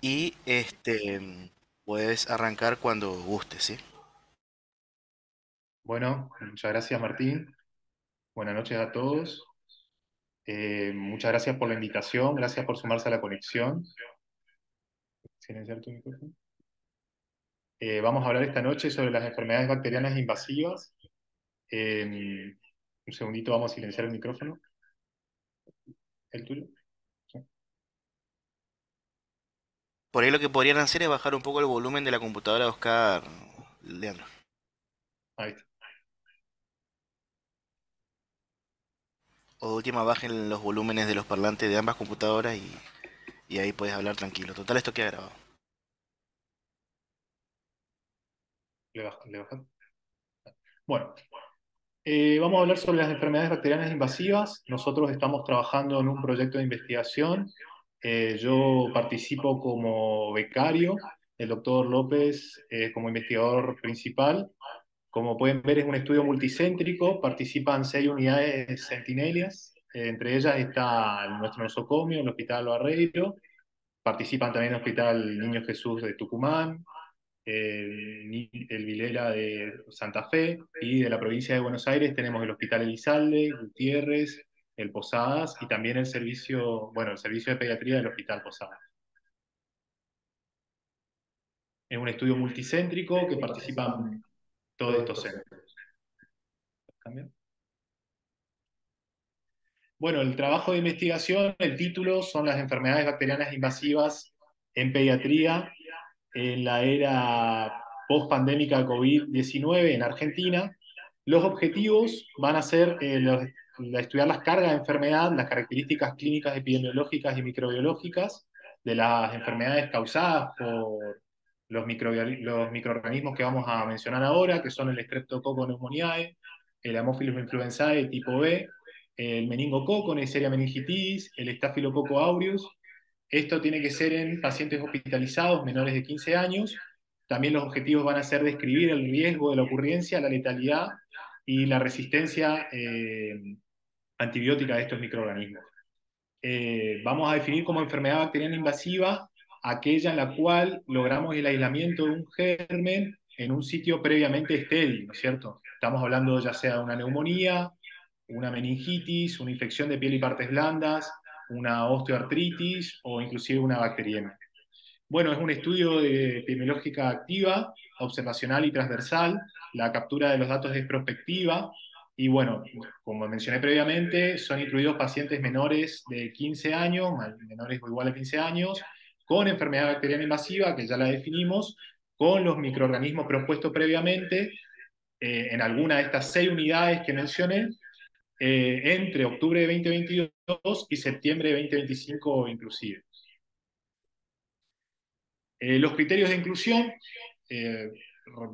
y puedes arrancar cuando gustes, ¿sí? Bueno, muchas gracias Martín. Buenas noches a todos. Muchas gracias por la invitación, gracias por sumarse a la conexión. Silenciar tu micrófono. Vamos a hablar esta noche sobre las enfermedades bacterianas invasivas. Un segundito, vamos a silenciar el micrófono. ¿El tuyo? Sí. Por ahí lo que podrían hacer es bajar un poco el volumen de la computadora de Oscar, Leandro. Ahí está. O de última bajen los volúmenes de los parlantes de ambas computadoras y ahí puedes hablar tranquilo. Total, esto queda grabado. Le bajas. Bueno, vamos a hablar sobre las enfermedades bacterianas invasivas. Nosotros estamos trabajando en un proyecto de investigación. Yo participo como becario, el doctor López como investigador principal. Como pueden ver, es un estudio multicéntrico, participan 6 unidades centinelias, entre ellas está nuestro nosocomio, el Hospital Barreiro, participan también el Hospital Niño Jesús de Tucumán, el Vilela de Santa Fe, y de la provincia de Buenos Aires tenemos el Hospital Elizalde, Gutiérrez, el Posadas, y también el servicio de pediatría del Hospital Posadas. Es un estudio multicéntrico que participan todos estos centros. ¿Cambia? Bueno, el trabajo de investigación, el título son las enfermedades bacterianas invasivas en pediatría en la era post-pandémica COVID-19 en Argentina. Los objetivos van a ser estudiar las cargas de enfermedad, las características clínicas, epidemiológicas y microbiológicas de las enfermedades causadas por los microorganismos que vamos a mencionar ahora, que son el Streptococcus pneumoniae, el Haemophilus influenzae tipo B, el meningococo, Neisseria meningitis, el Staphylococcus aureus. Esto tiene que ser en pacientes hospitalizados menores de 15 años. También los objetivos van a ser describir el riesgo de la ocurrencia, la letalidad y la resistencia antibiótica de estos microorganismos. Vamos a definir como enfermedad bacteriana invasiva aquella en la cual logramos el aislamiento de un germen en un sitio previamente estéril, ¿no es cierto? Estamos hablando ya sea de una neumonía, una meningitis, una infección de piel y partes blandas, una osteoartritis o inclusive una bacteriemia. Bueno, es un estudio de epidemiológica activa, observacional y transversal. La captura de los datos es prospectiva. Y bueno, como mencioné previamente, son incluidos pacientes menores de 15 años, menores o igual a 15 años, con enfermedad bacteriana invasiva, que ya la definimos, con los microorganismos propuestos previamente, en alguna de estas 6 unidades que mencioné, entre octubre de 2022 y septiembre de 2025 inclusive. Los criterios de inclusión, eh,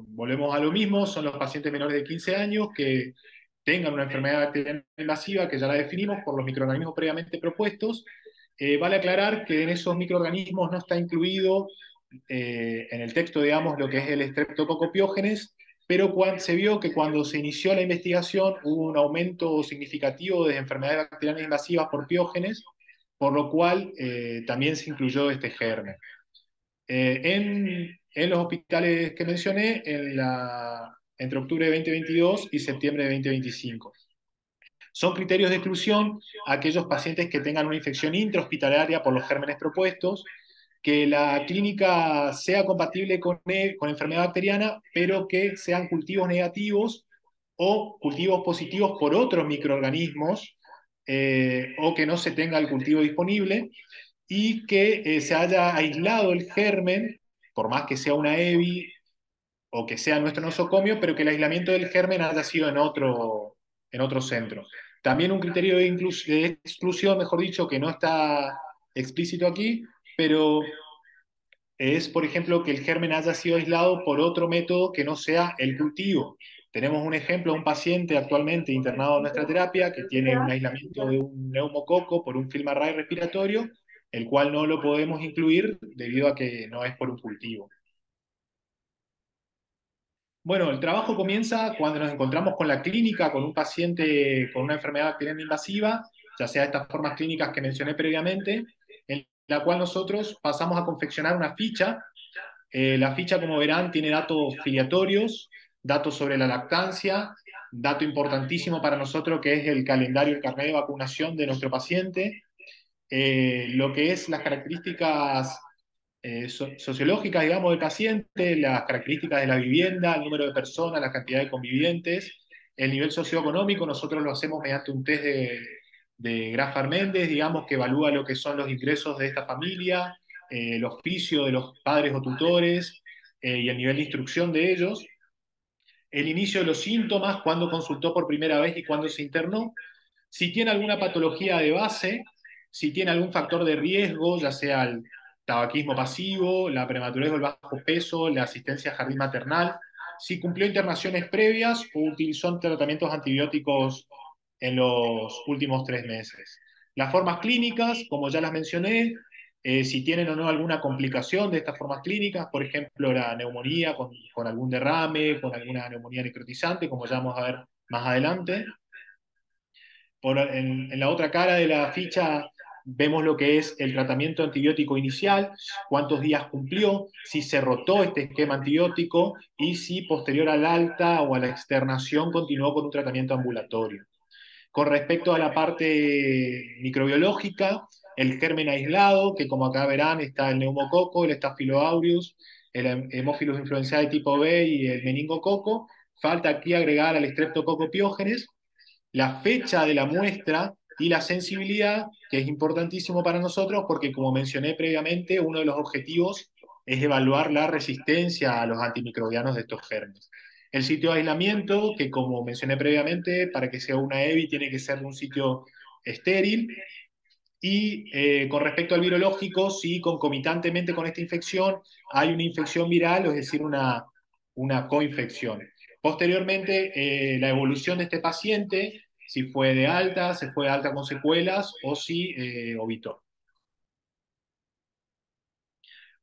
volvemos a lo mismo, son los pacientes menores de 15 años que tengan una enfermedad bacteriana invasiva, que ya la definimos por los microorganismos previamente propuestos. Vale aclarar que en esos microorganismos no está incluido en el texto, digamos, lo que es el Streptococcus pyogenes, pero se vio que cuando se inició la investigación hubo un aumento significativo de enfermedades bacterianas invasivas por piógenes, por lo cual también se incluyó este germen. En los hospitales que mencioné entre octubre de 2022 y septiembre de 2025. Son criterios de exclusión aquellos pacientes que tengan una infección intrahospitalaria por los gérmenes propuestos, que la clínica sea compatible con enfermedad bacteriana, pero que sean cultivos negativos o cultivos positivos por otros microorganismos, o que no se tenga el cultivo disponible, y que se haya aislado el germen, por más que sea una EBI o que sea nuestro nosocomio, pero que el aislamiento del germen haya sido en otro centro. También un criterio de exclusión, mejor dicho, que no está explícito aquí, pero es, por ejemplo, que el germen haya sido aislado por otro método que no sea el cultivo. Tenemos un ejemplo de un paciente actualmente internado en nuestra terapia que tiene un aislamiento de un neumococo por un film array respiratorio, el cual no lo podemos incluir debido a que no es por un cultivo. Bueno, el trabajo comienza cuando nos encontramos con la clínica, con un paciente con una enfermedad bacteriana invasiva, ya sea estas formas clínicas que mencioné previamente, en la cual nosotros pasamos a confeccionar una ficha. La ficha, como verán, tiene datos filiatorios, datos sobre la lactancia, dato importantísimo para nosotros que es el calendario, el carnet de vacunación de nuestro paciente, lo que es las características sociológicas, digamos, del paciente, las características de la vivienda, el número de personas, la cantidad de convivientes, el nivel socioeconómico. Nosotros lo hacemos mediante un test de Graf-Méndez, digamos, que evalúa lo que son los ingresos de esta familia, el oficio de los padres o tutores y el nivel de instrucción de ellos, el inicio de los síntomas, cuándo consultó por primera vez y cuándo se internó, si tiene alguna patología de base, si tiene algún factor de riesgo, ya sea el tabaquismo pasivo, la prematurez o el bajo peso, la asistencia a jardín maternal, si cumplió internaciones previas o utilizó tratamientos antibióticos en los últimos 3 meses. Las formas clínicas, como ya las mencioné, si tienen o no alguna complicación de estas formas clínicas, por ejemplo, la neumonía con algún derrame, con alguna neumonía necrotizante, como ya vamos a ver más adelante. En la otra cara de la ficha vemos lo que es el tratamiento antibiótico inicial, cuántos días cumplió, si se rotó este esquema antibiótico y si posterior al alta o a la externación continuó con un tratamiento ambulatorio. Con respecto a la parte microbiológica, el germen aislado, que como acá verán está el neumococo, el Staphylococcus aureus, el Haemophilus influenzae tipo B y el meningococo. Falta aquí agregar al Streptococcus pyogenes, la fecha de la muestra y la sensibilidad, que es importantísimo para nosotros porque, como mencioné previamente, uno de los objetivos es evaluar la resistencia a los antimicrobianos de estos gérmenes. El sitio de aislamiento, que como mencioné previamente, para que sea una EBI tiene que ser un sitio estéril. Y con respecto al virológico, si concomitantemente con esta infección hay una infección viral, es decir, una coinfección. Posteriormente, la evolución de este paciente, si fue de alta, se fue de alta con secuelas o si ovitó.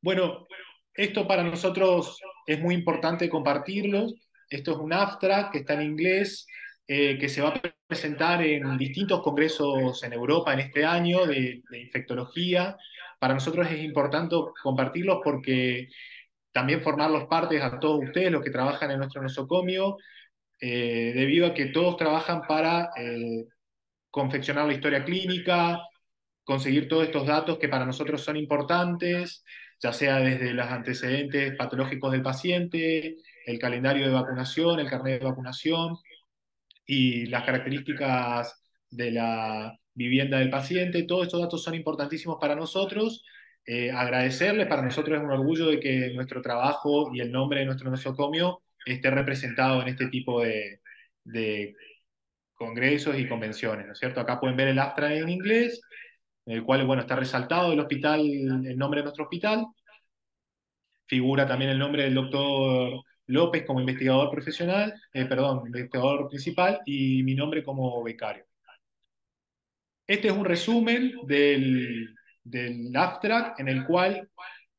Bueno, esto para nosotros es muy importante compartirlo. Esto es un abstract que está en inglés, que se va a presentar en distintos congresos en Europa en este año de infectología. Para nosotros es importante compartirlos porque también formarlos partes a todos ustedes, los que trabajan en nuestro nosocomio, debido a que todos trabajan para confeccionar la historia clínica, conseguir todos estos datos que para nosotros son importantes, ya sea desde los antecedentes patológicos del paciente, el calendario de vacunación, el carnet de vacunación y las características de la vivienda del paciente. Todos estos datos son importantísimos para nosotros. Agradecerles, para nosotros es un orgullo de que nuestro trabajo y el nombre de nuestro nosocomio esté representado en este tipo de congresos y convenciones, ¿no es cierto? Acá pueden ver el abstract en inglés, en el cual, bueno, está resaltado el hospital, el nombre de nuestro hospital, figura también el nombre del doctor López como investigador profesional, perdón, investigador principal, y mi nombre como becario. Este es un resumen del abstract en el cual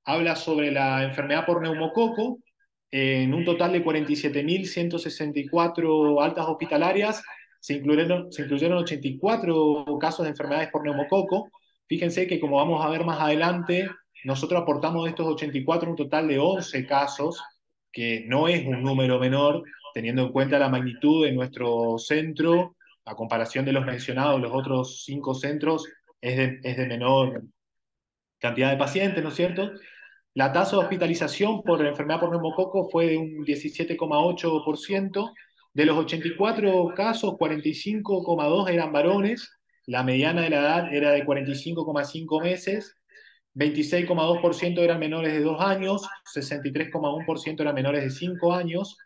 habla sobre la enfermedad por neumococo, en un total de 47.164 altas hospitalarias, se incluyeron 84 casos de enfermedades por neumococo. Fíjense que, como vamos a ver más adelante, nosotros aportamos de estos 84 un total de 11 casos, que no es un número menor, teniendo en cuenta la magnitud de nuestro centro, a comparación de los mencionados, los otros 5 centros, es de menor cantidad de pacientes, ¿no es cierto? La tasa de hospitalización por enfermedad por neumococo fue de un 17,8%. De los 84 casos, 45,2 eran varones, la mediana de la edad era de 45,5 meses, 26,2% eran menores de 2 años, 63,1% eran menores de 5 años,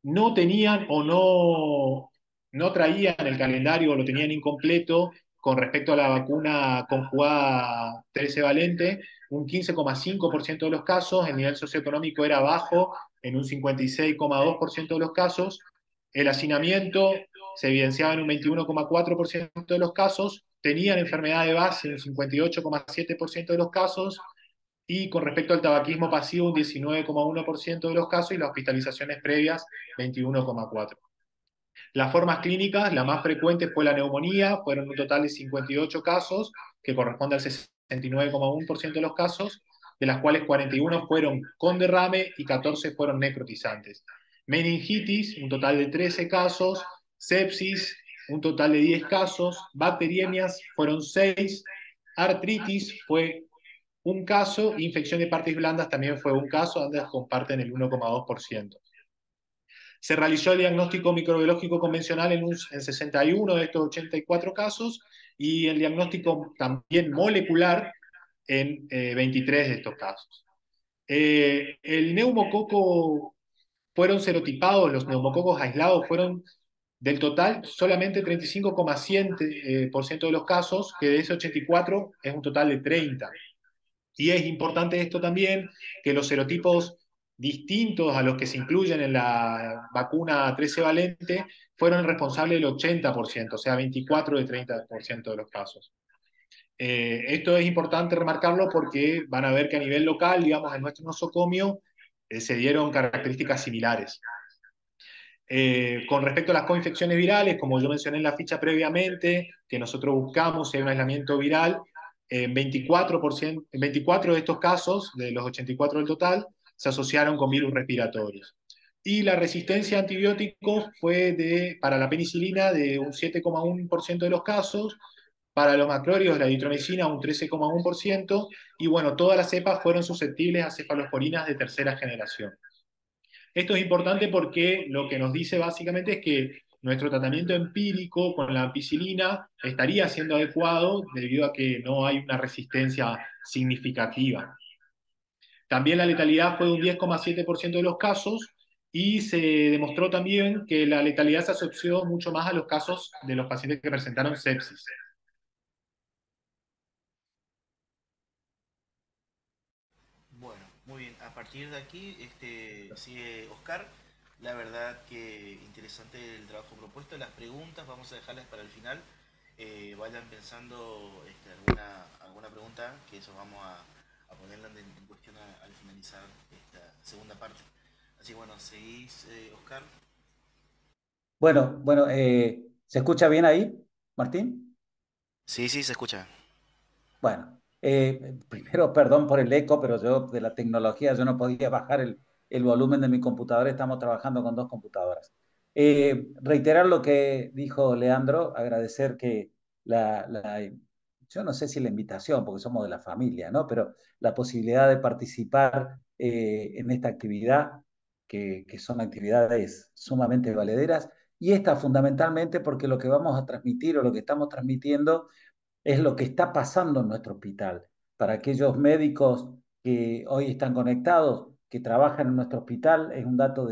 no tenían o no traían el calendario o lo tenían incompleto con respecto a la vacuna conjugada 13 valente, un 15,5% de los casos, el nivel socioeconómico era bajo en un 56,2% de los casos, el hacinamiento se evidenciaba en un 21,4% de los casos, tenían enfermedad de base en un 58,7% de los casos, y con respecto al tabaquismo pasivo, un 19,1% de los casos y las hospitalizaciones previas, 21,4%. Las formas clínicas, la más frecuente fue la neumonía, fueron un total de 58 casos, que corresponde al 69,1% de los casos, de las cuales 41 fueron con derrame y 14 fueron necrotizantes. Meningitis, un total de 13 casos, sepsis, un total de 10 casos, bacteriemias fueron 6, artritis fue un caso, infección de partes blandas también fue un caso, ambas comparten el 1,2%. Se realizó el diagnóstico microbiológico convencional en 61 de estos 84 casos y el diagnóstico también molecular en 23 de estos casos. El neumococo fueron serotipados, los neumococos aislados fueron del total solamente 35,7% de los casos, que de ese 84 es un total de 30. Y es importante esto también, que los serotipos distintos a los que se incluyen en la vacuna 13 valente fueron responsables del 80%, o sea, 24 de 30% de los casos. Esto es importante remarcarlo porque van a ver que a nivel local, digamos, en nuestro nosocomio, se dieron características similares. Con respecto a las coinfecciones virales, como yo mencioné en la ficha previamente, que nosotros buscamos si hay un aislamiento viral, en 24 de estos casos, de los 84 del total, se asociaron con virus respiratorios. Y la resistencia a antibióticos fue para la penicilina de un 7,1% de los casos, para los macrólidos, la eritromicina un 13,1%, y bueno, todas las cepas fueron susceptibles a cefalosporinas de tercera generación. Esto es importante porque lo que nos dice básicamente es que nuestro tratamiento empírico con la ampicilina estaría siendo adecuado debido a que no hay una resistencia significativa. También la letalidad fue de un 10,7% de los casos y se demostró también que la letalidad se asoció mucho más a los casos de los pacientes que presentaron sepsis. Bueno, muy bien. A partir de aquí, sigue Oscar. La verdad que interesante el trabajo propuesto. Las preguntas vamos a dejarlas para el final. Vayan pensando alguna pregunta, que eso vamos a ponerla en cuestión al finalizar esta segunda parte. Así que bueno, seguís, Oscar. Bueno, ¿se escucha bien ahí, Martín? Sí, sí, se escucha. Bueno, primero perdón por el eco, pero yo de la tecnología yo no podía bajar el volumen de mi computadora, estamos trabajando con dos computadoras. Reiterar lo que dijo Leandro, agradecer que yo no sé si la invitación, porque somos de la familia, ¿no? Pero la posibilidad de participar en esta actividad, que son actividades sumamente valederas, y esta fundamentalmente porque lo que vamos a transmitir o lo que estamos transmitiendo es lo que está pasando en nuestro hospital. Para aquellos médicos que hoy están conectados, que trabajan en nuestro hospital, es un dato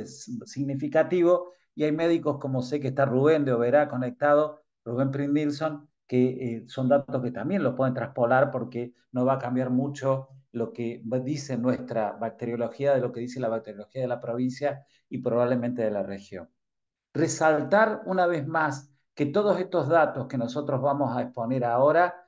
significativo. Y hay médicos como sé que está Rubén de Oberá conectado, Rubén Prindilson, que son datos que también los pueden traspolar porque no va a cambiar mucho lo que dice nuestra bacteriología de lo que dice la bacteriología de la provincia y probablemente de la región. Resaltar una vez más que todos estos datos que nosotros vamos a exponer ahora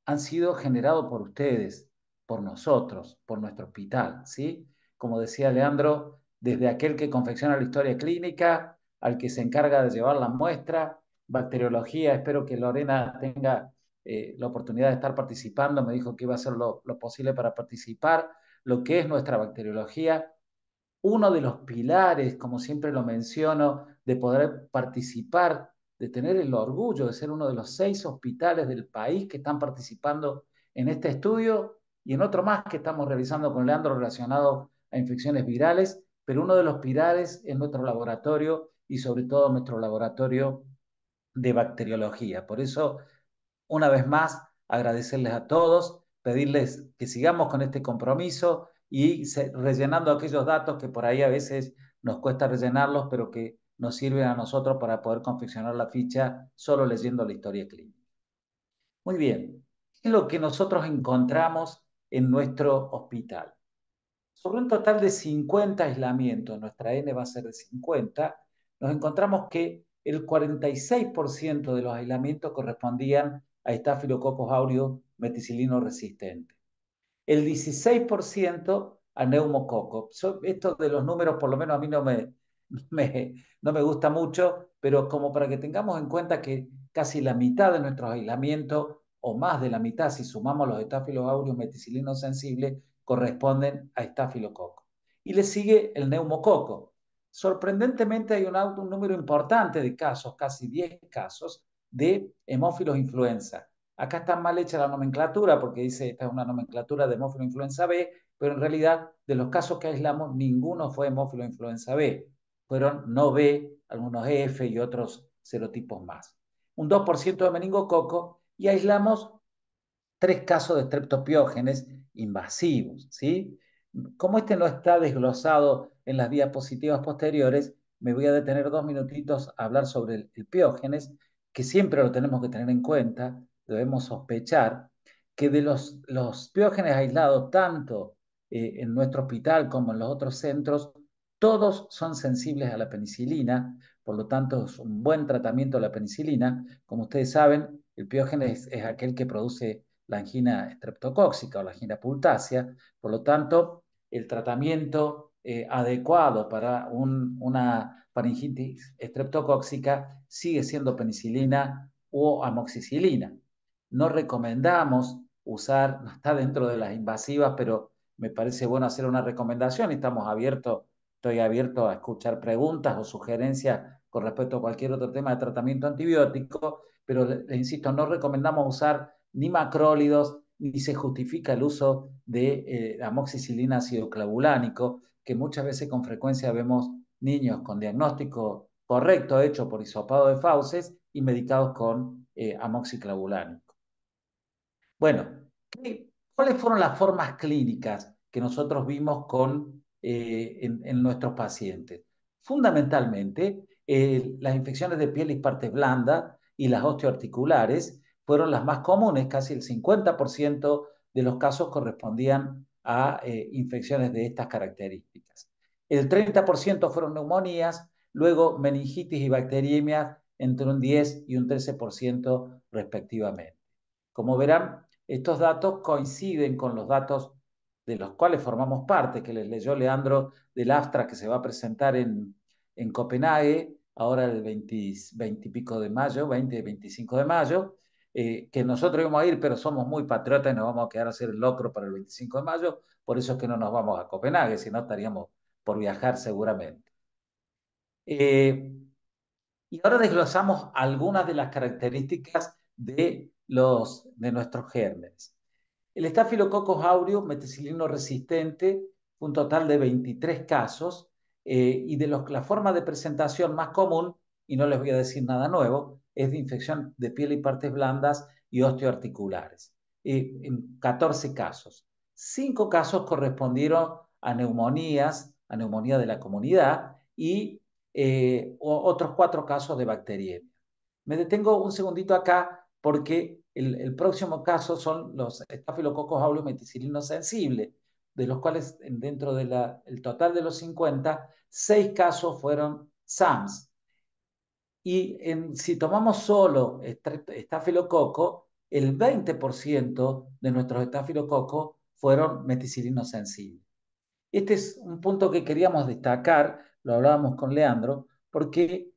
han sido generados por ustedes, por nosotros, por nuestro hospital, ¿sí? Como decía Leandro, desde aquel que confecciona la historia clínica, al que se encarga de llevar la muestra, bacteriología, espero que Lorena tenga la oportunidad de estar participando, me dijo que iba a hacer lo posible para participar, lo que es nuestra bacteriología, uno de los pilares, como siempre lo menciono, de poder participar, de tener el orgullo de ser uno de los 6 hospitales del país que están participando en este estudio y en otro más que estamos realizando con Leandro relacionado a infecciones virales, pero uno de los pilares es nuestro laboratorio y sobre todo nuestro laboratorio de bacteriología. Por eso una vez más, agradecerles a todos, pedirles que sigamos con este compromiso y rellenando aquellos datos que por ahí a veces nos cuesta rellenarlos, pero que nos sirven a nosotros para poder confeccionar la ficha solo leyendo la historia clínica. Muy bien, ¿qué es lo que nosotros encontramos en nuestro hospital? Sobre un total de 50 aislamientos, nuestra N va a ser de 50, nos encontramos que el 46% de los aislamientos correspondían a Staphylococcus aureus meticilino resistente. El 16% a neumococo. Esto de los números por lo menos a mí no me gusta mucho, pero como para que tengamos en cuenta que casi la mitad de nuestros aislamientos o más de la mitad, si sumamos los Staphylococcus aureus meticilinos sensibles, corresponden a estafilococo. Y le sigue el neumococo. Sorprendentemente hay un número importante de casos, casi 10 casos, de hemófilos influenza. Acá está mal hecha la nomenclatura porque dice esta es una nomenclatura de hemófilo influenza B, pero en realidad de los casos que aislamos ninguno fue hemófilo influenza B. Fueron no B, algunos F y otros serotipos más. Un 2% de meningococo y aislamos 3 casos de streptopiógenes invasivos, ¿sí? Como este no está desglosado en las diapositivas posteriores, me voy a detener 2 minutitos a hablar sobre el piógenes, que siempre lo tenemos que tener en cuenta, debemos sospechar que de los piógenes aislados tanto en nuestro hospital como en los otros centros, todos son sensibles a la penicilina, por lo tanto es un buen tratamiento de la penicilina. Como ustedes saben, el piógenes es aquel que produce la angina estreptocóxica o la angina pultácea. Por lo tanto, el tratamiento adecuado para una faringitis estreptocóxica sigue siendo penicilina o amoxicilina. No recomendamos usar, no está dentro de las invasivas, pero me parece bueno hacer una recomendación y estoy abierto a escuchar preguntas o sugerencias con respecto a cualquier otro tema de tratamiento antibiótico, pero le insisto, no recomendamos usar ni macrólidos, ni se justifica el uso de amoxicilina ácido clavulánico, que muchas veces con frecuencia vemos niños con diagnóstico correcto hecho por hisopado de fauces y medicados con amoxiclavulánico. Bueno, ¿cuáles fueron las formas clínicas que nosotros vimos en nuestros pacientes? Fundamentalmente, las infecciones de piel y partes blandas y las osteoarticulares fueron las más comunes, casi el 50% de los casos correspondían a infecciones de estas características. El 30% fueron neumonías, luego meningitis y bacteriemias entre un 10 y un 13% respectivamente. Como verán, estos datos coinciden con los datos de los cuales formamos parte, que les leyó Leandro del Astra, que se va a presentar en Copenhague, ahora el 20 y pico de mayo, 20 y 25 de mayo, que nosotros íbamos a ir, pero somos muy patriotas y nos vamos a quedar a hacer el locro para el 25 de mayo, por eso es que no nos vamos a Copenhague, si no estaríamos por viajar seguramente. Y ahora desglosamos algunas de las características de nuestros gérmenes. El Staphylococcus aureus meticilino resistente, un total de 23 casos, y la forma de presentación más común, y no les voy a decir nada nuevo, es de infección de piel y partes blandas y osteoarticulares, en 14 casos. 5 casos correspondieron a neumonías, a neumonía de la comunidad, y otros 4 casos de bacteriemia. Me detengo un segundito acá porque el próximo caso son los Staphylococcus aureus meticilinos sensibles, de los cuales dentro del total de los 50, 6 casos fueron SAMS. Y si tomamos solo estafilococo, el 20% de nuestros estafilococos fueron meticilinos sensibles. Este es un punto que queríamos destacar, lo hablábamos con Leandro, porque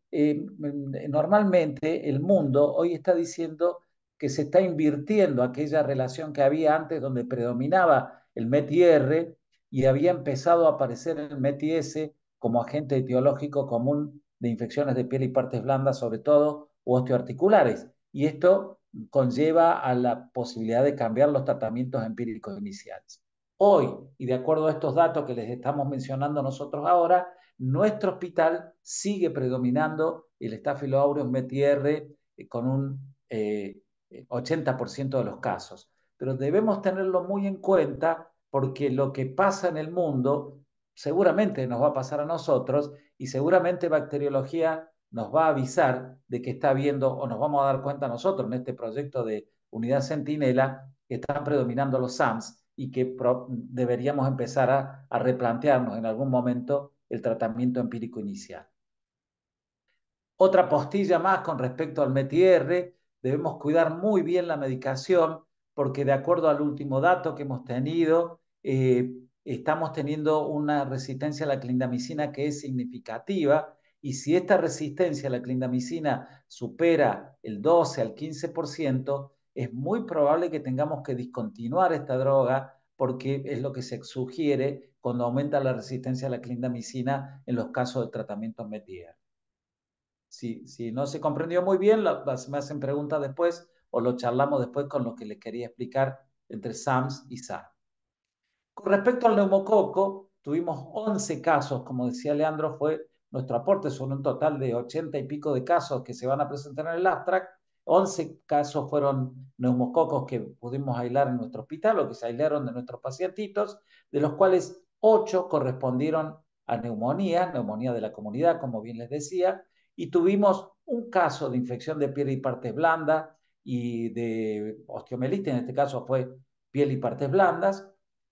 normalmente el mundo hoy está diciendo que se está invirtiendo aquella relación que había antes donde predominaba el MET-IR y había empezado a aparecer el MET-IS como agente etiológico común de infecciones de piel y partes blandas, sobre todo, o osteoarticulares. Y esto conlleva a la posibilidad de cambiar los tratamientos empíricos iniciales. Hoy, y de acuerdo a estos datos que les estamos mencionando nosotros ahora, nuestro hospital sigue predominando el Staphylococcus aureus MET-IR con un 80% de los casos. Pero debemos tenerlo muy en cuenta porque lo que pasa en el mundo seguramente nos va a pasar a nosotros y seguramente bacteriología nos va a avisar de que está viendo o nos vamos a dar cuenta nosotros en este proyecto de Unidad Centinela que están predominando los SAMS y que deberíamos empezar a replantearnos en algún momento el tratamiento empírico inicial. Otra postilla más con respecto al MET-IR, debemos cuidar muy bien la medicación porque de acuerdo al último dato que hemos tenido, estamos teniendo una resistencia a la clindamicina que es significativa y si esta resistencia a la clindamicina supera el 12 al 15%, es muy probable que tengamos que discontinuar esta droga porque es lo que se sugiere cuando aumenta la resistencia a la clindamicina en los casos de tratamiento METIER. Si no se comprendió muy bien, me hacen preguntas después o lo charlamos después con lo que les quería explicar entre SAMS y SAM. Con respecto al neumococo, tuvimos 11 casos, como decía Leandro, fue nuestro aporte, son un total de 80 y pico de casos que se van a presentar en el abstract. 11 casos fueron neumococos que pudimos aislar en nuestro hospital o que se aislaron de nuestros pacientitos, de los cuales 8 correspondieron a neumonía, neumonía de la comunidad, como bien les decía, y tuvimos un caso de infección de piel y partes blandas y de osteomelitis, en este caso fue piel y partes blandas.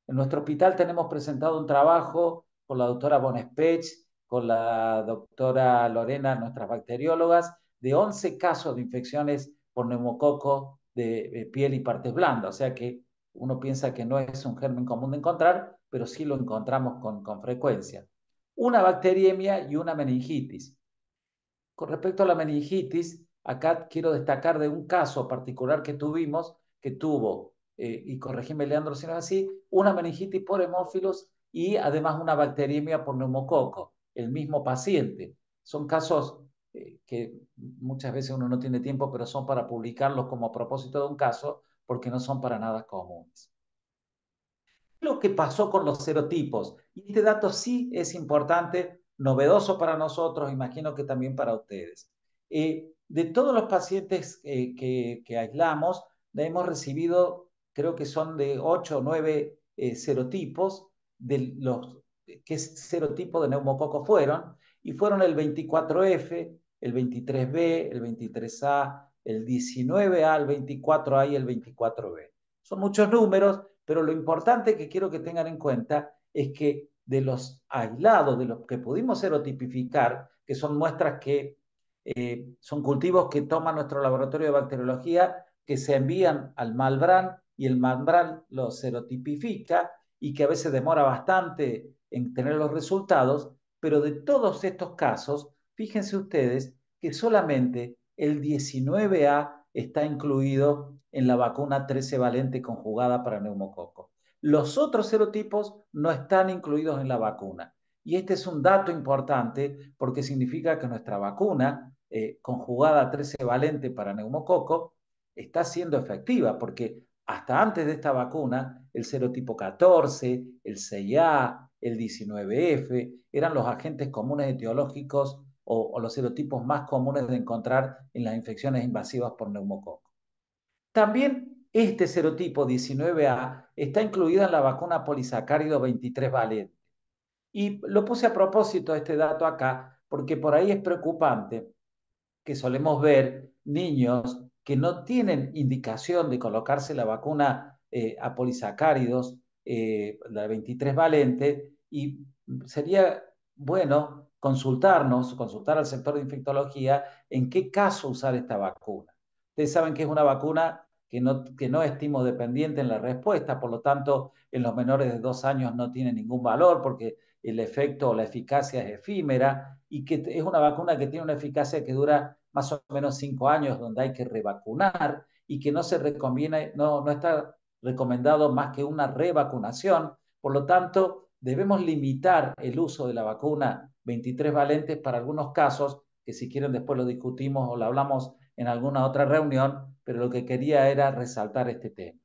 En nuestro hospital tenemos presentado un trabajo con la doctora Bonespech, con la doctora Lorena, nuestras bacteriólogas, de 11 casos de infecciones por neumococo de piel y partes blandas. O sea que uno piensa que no es un germen común de encontrar, pero sí lo encontramos con frecuencia. Una bacteriemia y una meningitis. Con respecto a la meningitis, acá quiero destacar de un caso particular que tuvimos, que tuvo, y corregime Leandro si no es así, una meningitis por hemófilos y además una bacteriemia por neumococo, el mismo paciente. Son casos que muchas veces uno no tiene tiempo, pero son para publicarlos como a propósito de un caso, porque no son para nada comunes. Lo que pasó con los serotipos. Y este dato sí es importante, novedoso para nosotros, imagino que también para ustedes. De todos los pacientes que aislamos, hemos recibido, creo que son de 8 o 9 serotipos, de los qué serotipo de neumococo fueron, y fueron el 24F, el 23B, el 23A, el 19A, el 24A y el 24B. Son muchos números, pero lo importante que quiero que tengan en cuenta es que de los aislados, de los que pudimos serotipificar, que son muestras que son cultivos que toma nuestro laboratorio de bacteriología, que se envían al Malbrán y el Malbrán los serotipifica y que a veces demora bastante en tener los resultados, pero de todos estos casos, fíjense ustedes que solamente el 19A está incluido en la vacuna 13 valente conjugada para neumococo. Los otros serotipos no están incluidos en la vacuna. Y este es un dato importante porque significa que nuestra vacuna conjugada 13 valente para neumococo está siendo efectiva porque hasta antes de esta vacuna, el serotipo 14, el 6A, el 19F, eran los agentes comunes etiológicos o los serotipos más comunes de encontrar en las infecciones invasivas por neumococo. También este serotipo 19A está incluido en la vacuna polisacárido 23 valente. Y lo puse a propósito este dato acá, porque por ahí es preocupante que solemos ver niños que no tienen indicación de colocarse la vacuna a polisacáridos, la 23 valente, y sería bueno consultar al sector de infectología en qué caso usar esta vacuna. Ustedes saben que es una vacuna que no es dependiente en la respuesta, por lo tanto, en los menores de 2 años no tiene ningún valor porque el efecto o la eficacia es efímera y que es una vacuna que tiene una eficacia que dura más o menos 5 años, donde hay que revacunar y que no se recomienda, no está recomendado más que una revacunación. Por lo tanto, debemos limitar el uso de la vacuna 23 valentes para algunos casos, que si quieren después lo discutimos o lo hablamos en alguna otra reunión, pero lo que quería era resaltar este tema.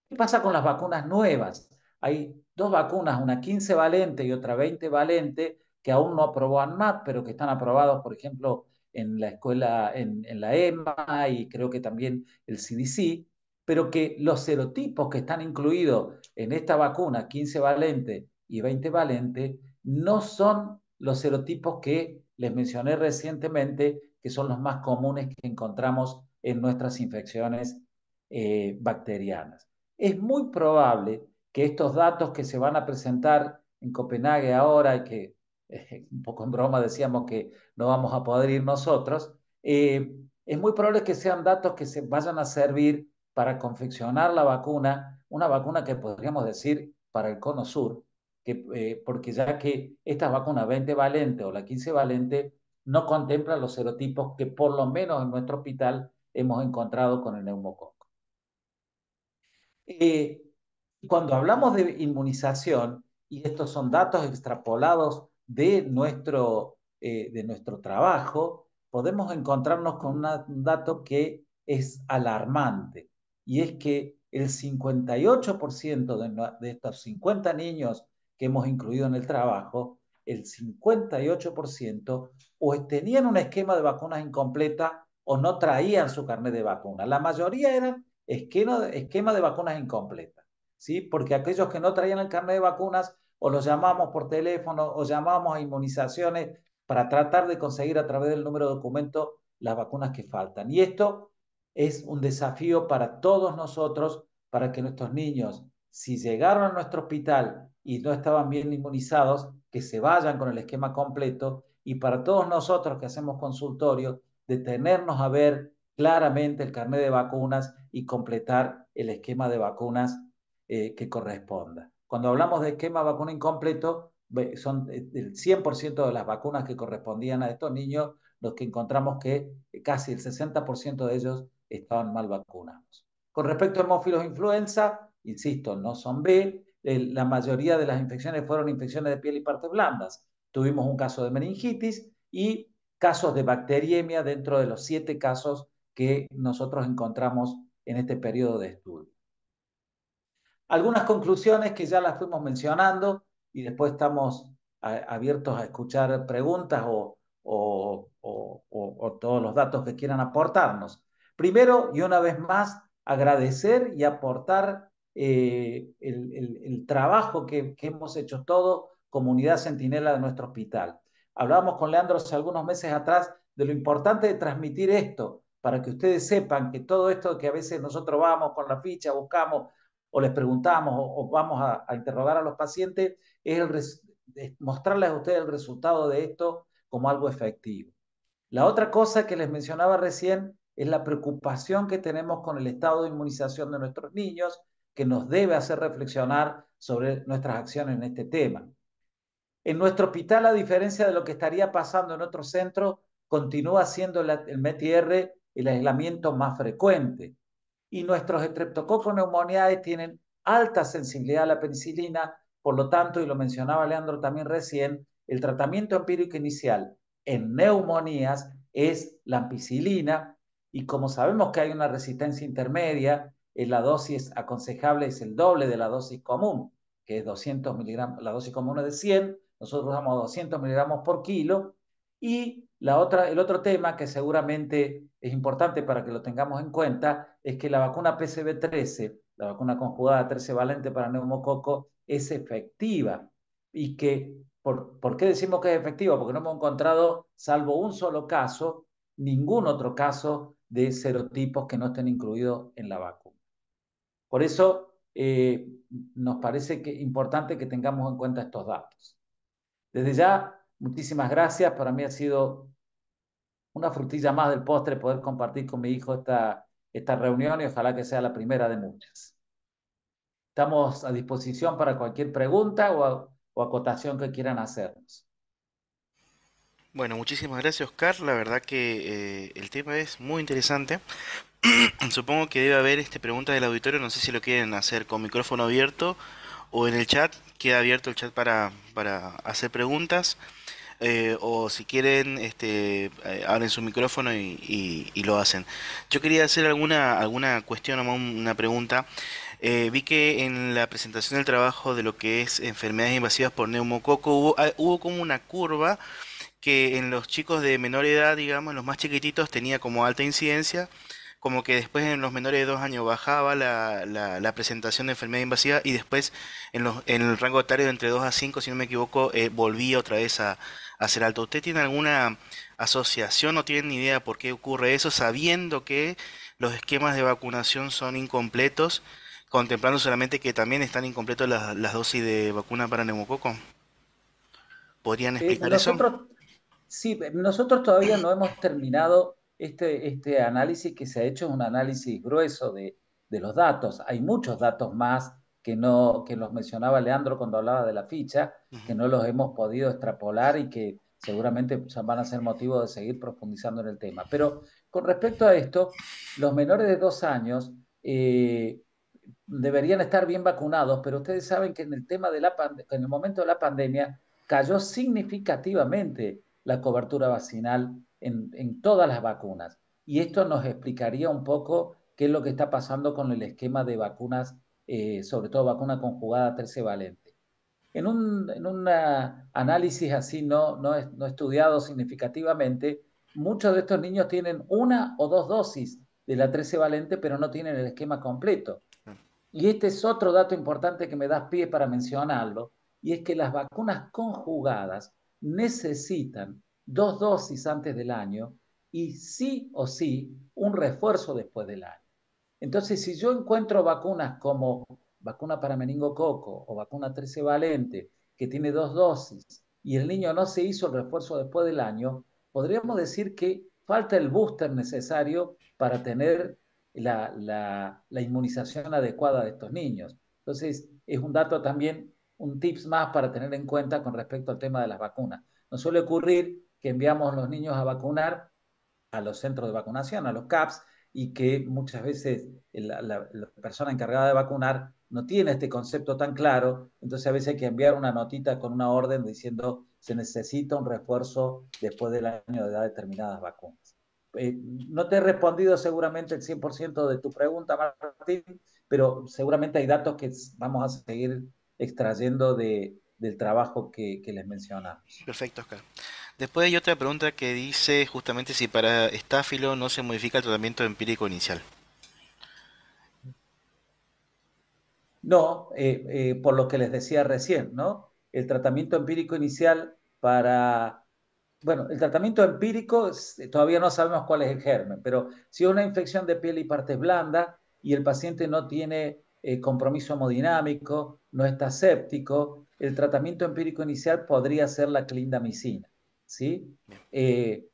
¿Qué pasa con las vacunas nuevas? Hay dos vacunas, una 15 valente y otra 20 valente, que aún no aprobó ANMAT, pero que están aprobados, por ejemplo, en la escuela, en la EMA y creo que también el CDC, pero que los serotipos que están incluidos en esta vacuna 15 valente y 20 valente no son los serotipos que les mencioné recientemente, que son los más comunes que encontramos en nuestras infecciones bacterianas. Es muy probable que estos datos que se van a presentar en Copenhague ahora y que un poco en broma decíamos que no vamos a poder ir nosotros, es muy probable que sean datos que se vayan a servir para confeccionar la vacuna, una vacuna que podríamos decir para el cono sur, porque ya que esta vacuna 20 valente o la 15 valente no contempla los serotipos que por lo menos en nuestro hospital hemos encontrado con el neumococo. Eh, Cuando hablamos de inmunización, y estos son datos extrapolados de nuestro trabajo, podemos encontrarnos con un dato que es alarmante, y es que el 58% de estos 50 niños que hemos incluido en el trabajo, el 58% o tenían un esquema de vacunas incompleta o no traían su carnet de vacuna. La mayoría eran esquema de vacunas incompletas. ¿Sí? Porque aquellos que no traían el carnet de vacunas o los llamamos por teléfono o llamamos a inmunizaciones para tratar de conseguir a través del número de documento las vacunas que faltan. Y esto es un desafío para todos nosotros, para que nuestros niños, si llegaron a nuestro hospital y no estaban bien inmunizados, que se vayan con el esquema completo, y para todos nosotros que hacemos consultorio, detenernos a ver claramente el carnet de vacunas y completar el esquema de vacunas que corresponda. Cuando hablamos de esquema vacuna incompleto, son el 100% de las vacunas que correspondían a estos niños, los que encontramos que casi el 60% de ellos estaban mal vacunados. Con respecto a hemófilos influenza, insisto, no son B, la mayoría de las infecciones fueron infecciones de piel y partes blandas. Tuvimos un caso de meningitis y casos de bacteriemia dentro de los 7 casos que nosotros encontramos en este periodo de estudio. Algunas conclusiones que ya las fuimos mencionando y después estamos abiertos a escuchar preguntas o todos los datos que quieran aportarnos. Primero, y una vez más, agradecer y aportar el trabajo que hemos hecho todo, comunidad centinela de nuestro hospital. Hablábamos con Leandro hace algunos meses atrás de lo importante de transmitir esto, para que ustedes sepan que todo esto que a veces nosotros vamos con la ficha, buscamos o les preguntamos o vamos a interrogar a los pacientes, es mostrarles a ustedes el resultado de esto como algo efectivo. La otra cosa que les mencionaba recién es la preocupación que tenemos con el estado de inmunización de nuestros niños, que nos debe hacer reflexionar sobre nuestras acciones en este tema. En nuestro hospital, a diferencia de lo que estaría pasando en otros centros, continúa siendo el METIR el aislamiento más frecuente, y nuestros estreptococos neumoniae tienen alta sensibilidad a la penicilina, por lo tanto, y lo mencionaba Leandro también recién, el tratamiento empírico inicial en neumonías es la ampicilina, y como sabemos que hay una resistencia intermedia, la dosis aconsejable es el doble de la dosis común, que es 200 miligramos, la dosis común es de 100, nosotros damos 200 miligramos por kilo, y el otro tema que seguramente es importante para que lo tengamos en cuenta es que la vacuna PCV13, la vacuna conjugada 13 valente para neumococo, es efectiva. Y que, ¿por qué decimos que es efectiva? Porque no hemos encontrado, salvo un solo caso, ningún otro caso de serotipos que no estén incluidos en la vacuna. Por eso nos parece importante que tengamos en cuenta estos datos. Desde ya, muchísimas gracias. Para mí ha sido una frutilla más del postre poder compartir con mi hijo esta reunión, y ojalá que sea la primera de muchas. Estamos a disposición para cualquier pregunta o acotación que quieran hacernos. Bueno, muchísimas gracias, Oscar. La verdad que el tema es muy interesante. Supongo que debe haber preguntas del auditorio. No sé si lo quieren hacer con micrófono abierto o en el chat. Queda abierto el chat para hacer preguntas. O si quieren, abren su micrófono y lo hacen. Yo quería hacer alguna cuestión o una pregunta. Vi que en la presentación del trabajo de lo que es enfermedades invasivas por neumococo hubo como una curva que en los chicos de menor edad, digamos, los más chiquititos, tenía como alta incidencia, como que después en los menores de 2 años bajaba la presentación de enfermedad invasiva y después en el rango etario de entre 2 a 5, si no me equivoco, volvía otra vez a ser alto. ¿Usted tiene alguna asociación o tiene ni idea por qué ocurre eso, sabiendo que los esquemas de vacunación son incompletos, contemplando solamente que también están incompletos las dosis de vacuna para neumococo? ¿Podrían explicar eso? Nosotros, sí, nosotros todavía no hemos terminado este análisis que se ha hecho, es un análisis grueso de los datos. Hay muchos datos más que los mencionaba Leandro cuando hablaba de la ficha, Ujú. que no los hemos podido extrapolar y que seguramente van a ser motivo de seguir profundizando en el tema. Pero con respecto a esto, los menores de 2 años, deberían estar bien vacunados, pero ustedes saben que en el tema de en el momento de la pandemia cayó significativamente la cobertura vacinal en todas las vacunas. Y esto nos explicaría un poco qué es lo que está pasando con el esquema de vacunas, sobre todo vacuna conjugada tercevalente. En un análisis así no estudiado significativamente, muchos de estos niños tienen una o dos dosis de la 13 valente, pero no tienen el esquema completo. Y este es otro dato importante que me das pie para mencionarlo, y es que las vacunas conjugadas necesitan dos dosis antes del año y sí o sí un refuerzo después del año. Entonces, si yo encuentro vacunas como vacuna para meningococo o vacuna 13 valente, que tiene dos dosis, y el niño no se hizo el refuerzo después del año, podríamos decir que falta el booster necesario para tener la inmunización adecuada de estos niños. Entonces, es un dato también, un tips más para tener en cuenta con respecto al tema de las vacunas. Nos suele ocurrir que enviamos a los niños a vacunar a los centros de vacunación, a los CAPS, y que muchas veces la persona encargada de vacunar no tiene este concepto tan claro, entonces a veces hay que enviar una notita con una orden diciendo se necesita un refuerzo después del año de edad de determinadas vacunas. No te he respondido seguramente el 100% de tu pregunta, Martín, pero seguramente hay datos que vamos a seguir extrayendo del trabajo que les mencionamos. Perfecto, Oscar. Después hay otra pregunta que dice justamente si para estáfilo no se modifica el tratamiento empírico inicial. No, por lo que les decía recién, ¿no? El tratamiento empírico inicial para, bueno, el tratamiento empírico todavía no sabemos cuál es el germen, pero si es una infección de piel y partes blandas y el paciente no tiene compromiso hemodinámico, no está séptico, el tratamiento empírico inicial podría ser la clindamicina, ¿sí? Eh,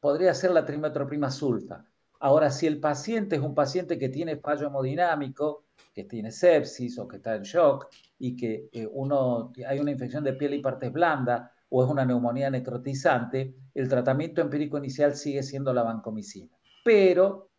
Podría ser la trimetroprima sulfa. Ahora, si el paciente es un paciente que tiene fallo hemodinámico, que tiene sepsis o que está en shock y que hay una infección de piel y partes blandas o es una neumonía necrotizante, el tratamiento empírico inicial sigue siendo la vancomicina. Pero,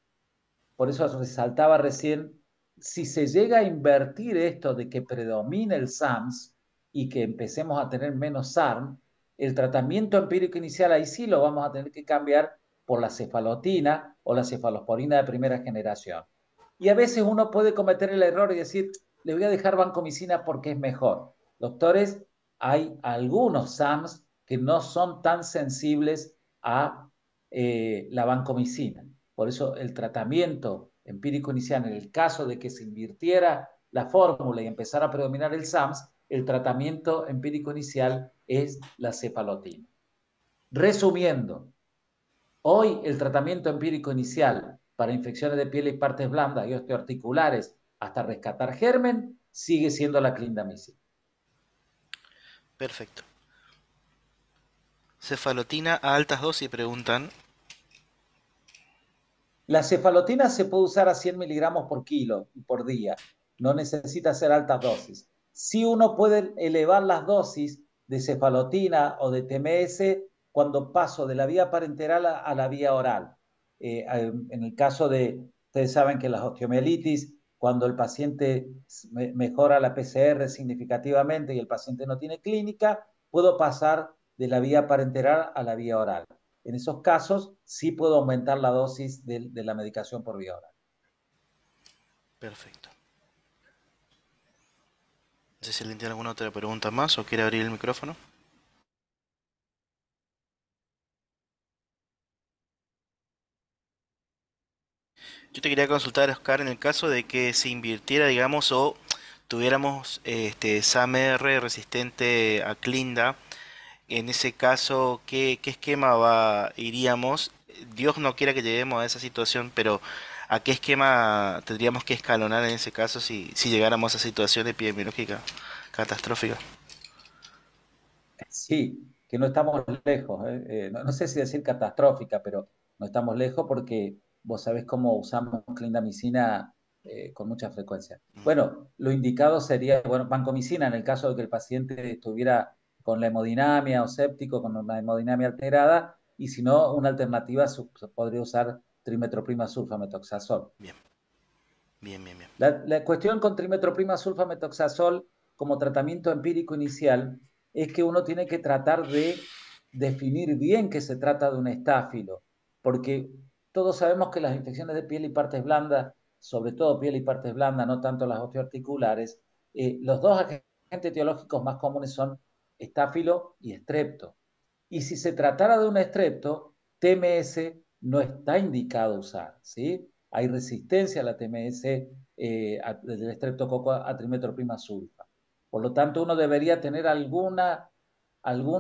por eso resaltaba recién, si se llega a invertir esto de que predomine el SAMS y que empecemos a tener menos SARM, el tratamiento empírico inicial ahí sí lo vamos a tener que cambiar por la cefalotina o la cefalosporina de primera generación. Y a veces uno puede cometer el error y decir, le voy a dejar vancomicina porque es mejor. Doctores, hay algunos SAMs que no son tan sensibles a la vancomicina. Por eso el tratamiento empírico inicial, en el caso de que se invirtiera la fórmula y empezara a predominar el SAMS, el tratamiento empírico inicial es la cefalotina. Resumiendo, hoy el tratamiento empírico inicial para infecciones de piel y partes blandas y osteoarticulares hasta rescatar germen sigue siendo la clindamicina. Perfecto. Cefalotina a altas dosis, preguntan. La cefalotina se puede usar a 100 miligramos por kilo y por día. No necesita ser altas dosis. Si uno puede elevar las dosis de cefalotina o de TMS cuando paso de la vía parenteral a la vía oral. En el caso de, ustedes saben que las osteomielitis, cuando el paciente mejora la PCR significativamente y el paciente no tiene clínica, puedo pasar de la vía parenteral a la vía oral. En esos casos sí puedo aumentar la dosis de la medicación por vía oral. Perfecto. No sé si alguien tiene alguna otra pregunta más o quiere abrir el micrófono. Yo te quería consultar, Oscar, en el caso de que se invirtiera, digamos, o tuviéramos SAMR resistente a Clinda, en ese caso, ¿qué esquema iríamos? Dios no quiera que lleguemos a esa situación, pero ¿a qué esquema tendríamos que escalonar en ese caso si llegáramos a esa situación epidemiológica catastrófica? Sí, que no estamos lejos. No sé si decir catastrófica, pero no estamos lejos porque vos sabés cómo usamos clindamicina con mucha frecuencia. Bueno, lo indicado sería, bueno, vancomicina en el caso de que el paciente estuviera con la hemodinamia o séptico, con una hemodinamia alterada, y si no, una alternativa se podría usar trimetroprima sulfametoxazol. Bien. Bien, bien, bien. La cuestión con trimetoprima sulfametoxazol como tratamiento empírico inicial es que uno tiene que tratar de definir bien que se trata de un estáfilo, porque todos sabemos que las infecciones de piel y partes blandas, sobre todo piel y partes blandas, no tanto las osteoarticulares, los dos agentes etiológicos más comunes son estáfilo y estrepto. Y si se tratara de un estrepto, TMS no está indicado usar, ¿sí? Hay resistencia a la TMS del estreptococo a trimetoprim sulfa. Por lo tanto, uno debería tener algún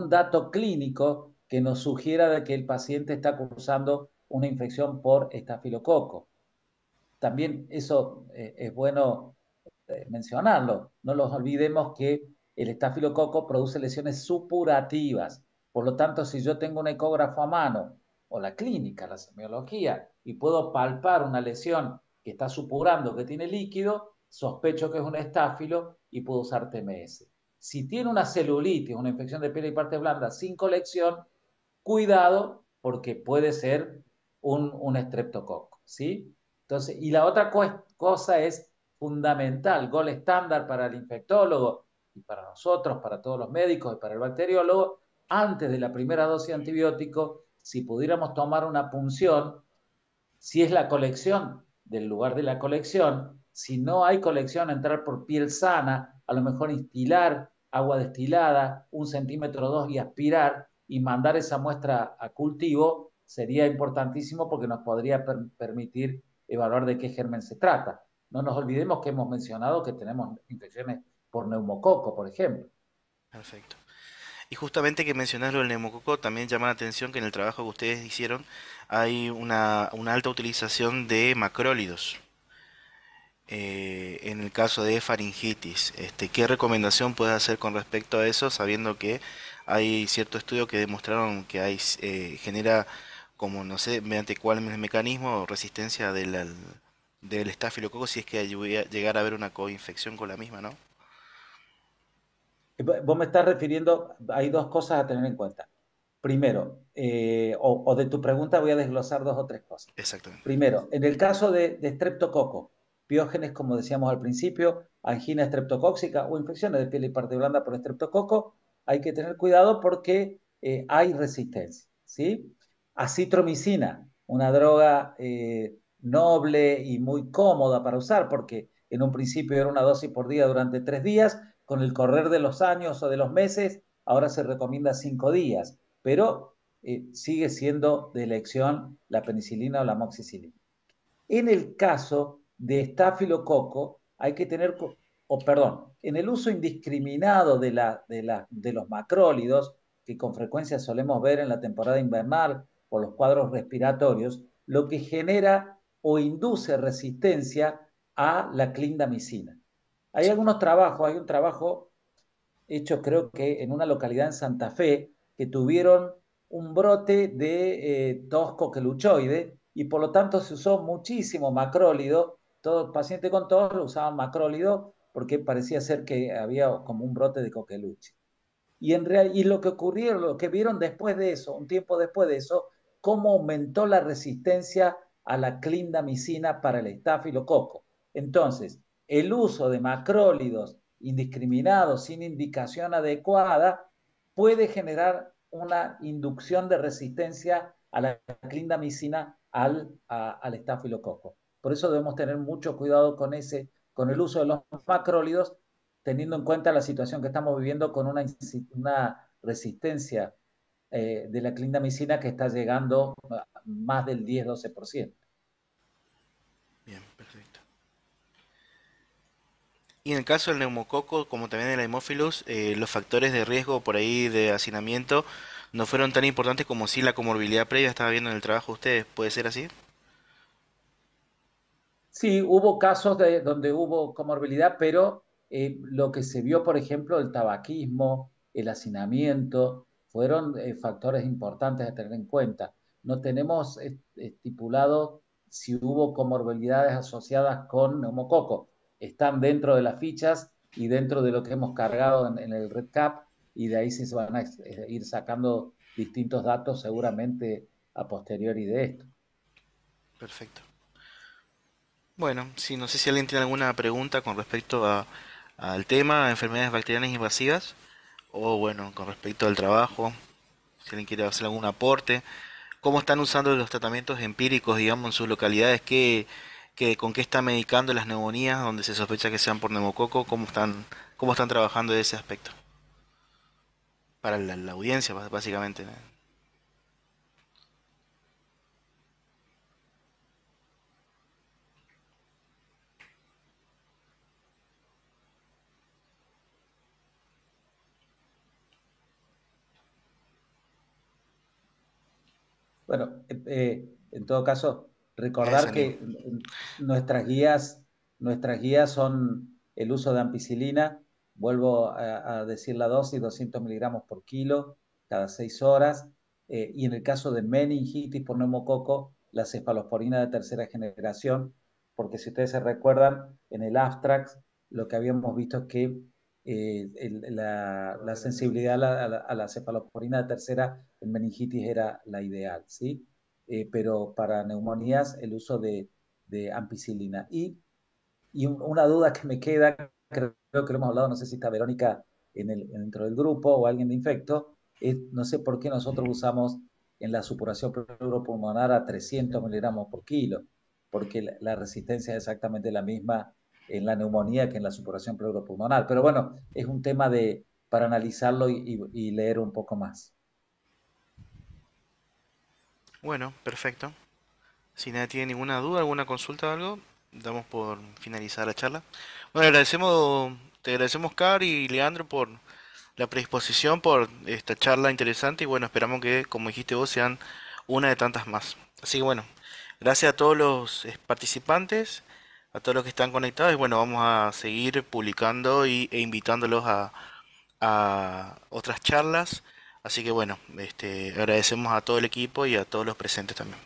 dato clínico que nos sugiera de que el paciente está cursando una infección por estafilococo. También eso es bueno mencionarlo. No nos olvidemos que el estafilococo produce lesiones supurativas. Por lo tanto, si yo tengo un ecógrafo a mano o la clínica, la semiología, y puedo palpar una lesión que está supurando, que tiene líquido, sospecho que es un estáfilo y puedo usar TMS. Si tiene una celulitis, una infección de piel y parte blanda sin colección, cuidado porque puede ser un estreptococo, ¿sí? Entonces, y la otra cosa es fundamental, gol estándar para el infectólogo y para nosotros, para todos los médicos y para el bacteriólogo, antes de la primera dosis de antibiótico, si pudiéramos tomar una punción, si es la colección del lugar de la colección, si no hay colección, entrar por piel sana, a lo mejor instilar agua destilada, 1 centímetro o 2 y aspirar y mandar esa muestra a cultivo, sería importantísimo porque nos podría permitir evaluar de qué germen se trata. No nos olvidemos que hemos mencionado que tenemos infecciones por neumococo, por ejemplo. Perfecto. Y justamente que mencionaron el neumococo, también llama la atención que en el trabajo que ustedes hicieron hay una alta utilización de macrólidos. En el caso de faringitis, ¿qué recomendación puedes hacer con respecto a eso, sabiendo que hay ciertos estudios que demostraron que genera, como no sé, mediante cuál mecanismo, resistencia del estafilococo si es que llegar a haber una coinfección con la misma, ¿no? Vos me estás refiriendo, hay dos cosas a tener en cuenta. Primero, o de tu pregunta voy a desglosar dos o tres cosas. Exactamente. Primero, en el caso de estreptococo, piógenes, como decíamos al principio, angina estreptocóxica o infecciones de piel y parte blanda por estreptococo, hay que tener cuidado porque hay resistencia, ¿sí? Acitromicina, una droga noble y muy cómoda para usar porque en un principio era una dosis por día durante 3 días, con el correr de los años o de los meses, ahora se recomienda 5 días, pero sigue siendo de elección la penicilina o la amoxicilina. En el caso de estafilococo, hay que tener, perdón, en el uso indiscriminado de los macrólidos, que con frecuencia solemos ver en la temporada invernal por los cuadros respiratorios, lo que genera o induce resistencia a la clindamicina. Hay Exacto. algunos trabajos, hay un trabajo hecho creo que en una localidad en Santa Fe, que tuvieron un brote de tos coqueluchoide y por lo tanto se usó muchísimo macrólido. Todo paciente con tos lo usaban macrólido porque parecía ser que había como un brote de coqueluche. Y lo que ocurrió, lo que vieron después de eso, un tiempo después de eso, cómo aumentó la resistencia a la clindamicina para el estafilococo. Entonces, el uso de macrólidos indiscriminados sin indicación adecuada puede generar una inducción de resistencia a la clindamicina al estafilococo. Por eso debemos tener mucho cuidado con el uso de los macrólidos, teniendo en cuenta la situación que estamos viviendo con una resistencia de la clindamicina que está llegando a más del 10-12%. Bien, perfecto. Y en el caso del neumococo, como también el Haemophilus, los factores de riesgo por ahí de hacinamiento no fueron tan importantes como si la comorbilidad previa estaba viendo en el trabajo de ustedes. ¿Puede ser así? Sí, hubo casos donde hubo comorbilidad, pero lo que se vio, por ejemplo, el tabaquismo, el hacinamiento, fueron factores importantes a tener en cuenta. No tenemos estipulado si hubo comorbilidades asociadas con neumococo. Están dentro de las fichas y dentro de lo que hemos cargado en el REDCap, y de ahí se van a ir sacando distintos datos seguramente a posteriori de esto. Perfecto. Bueno, sí, no sé si alguien tiene alguna pregunta con respecto al tema, enfermedades bacterianas invasivas, o bueno, con respecto al trabajo, si alguien quiere hacer algún aporte. ¿Cómo están usando los tratamientos empíricos, digamos, en sus localidades? ¿Con qué están medicando las neumonías donde se sospecha que sean por neumococo? Cómo están trabajando de ese aspecto? Para la audiencia, básicamente, ¿no? Bueno, en todo caso, Gracias, recordar amigo. que nuestras guías son el uso de ampicilina, vuelvo a decir la dosis, 200 miligramos por kilo cada 6 horas, y en el caso de meningitis por neumococo, la cefalosporina de tercera generación, porque si ustedes se recuerdan, en el abstract lo que habíamos visto es que la sensibilidad a la cefalosporina de tercera en meningitis era la ideal, ¿sí? Pero para neumonías el uso de ampicilina. Y una duda que me queda, creo que lo hemos hablado, no sé si está Verónica dentro del grupo o alguien de infecto, es, no sé por qué nosotros usamos en la supuración pleuropulmonar a 300 miligramos por kilo, porque la resistencia es exactamente la misma en la neumonía que en la supuración pleuropulmonar. Pero bueno, es un tema para analizarlo y leer un poco más. Bueno, perfecto. Si nadie tiene ninguna duda, alguna consulta o algo, damos por finalizar la charla. Bueno, te agradecemos, Car y Leandro, por la predisposición, por esta charla interesante y bueno, esperamos que, como dijiste vos, sean una de tantas más. Así que bueno, gracias a todos los participantes, a todos los que están conectados y bueno, vamos a seguir publicando e invitándolos a otras charlas. Así que bueno, agradecemos a todo el equipo y a todos los presentes también.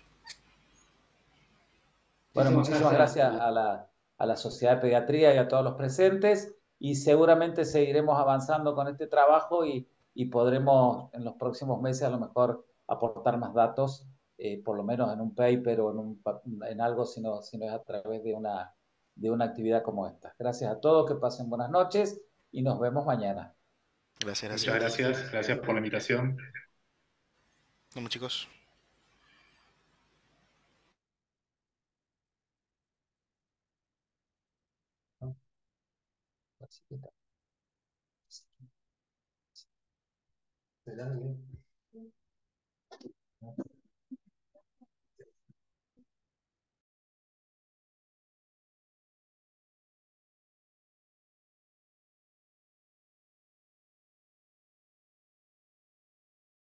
Bueno, Muchísimas muchísimas gracias. gracias a la Sociedad de Pediatría y a todos los presentes y seguramente seguiremos avanzando con este trabajo y podremos en los próximos meses a lo mejor aportar más datos, por lo menos en un paper o en algo, si no es a través de una actividad como esta. Gracias a todos, que pasen buenas noches y nos vemos mañana. Gracias, Muchas gracias. gracias. Gracias por la invitación. Nos vemos, chicos. ¿No?